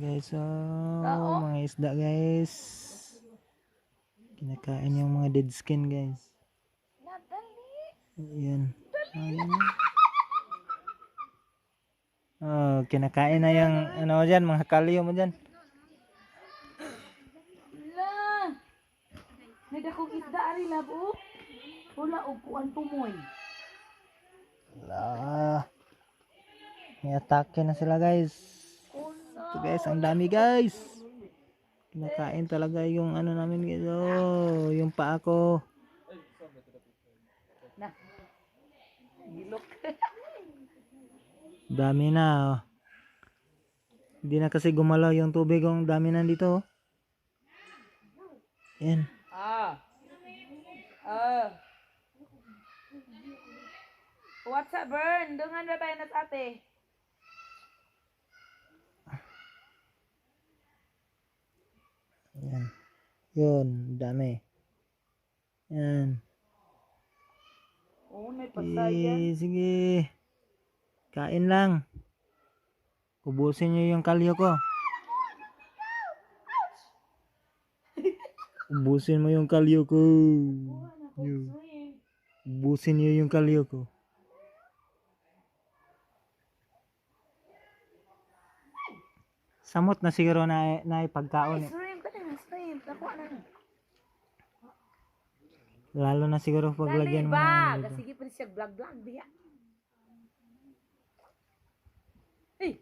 Guys, mga isda guys. Kinakain yung mga dead skin guys. Ayan. Ayan. Oh, kinakain na yung ano dyan, mga kalyo mo dyan. La. Nagakong isda ari labo. Wala og kuan tumoy. Wala. May atake na sila guys. Ito guys, ang dami guys. Kinakain talaga yung ano namin guys. Oh, yung paa ko. Na. Gilok. Dami na. Oh. Hindi na kasi gumalaw yung tubig. Ang dami na dito. Oh. Yan. What's up, Burn? Dungan na tayo na sa ate. Yan. Yun, dami. Yan. Oh, may pasayan. Sige. Kain lang. Ubusin nyo yung kalyo ko. Ubusin mo yung kalyo ko. Ubusin nyo yung kalyo ko. Samot na siguro na ipagkaon. Shrimp, kanina shrimp. Nakuha na. Lalo na siguro paglagyan mo Ba, ng sige pa siya vlog-vlog diya. Eh,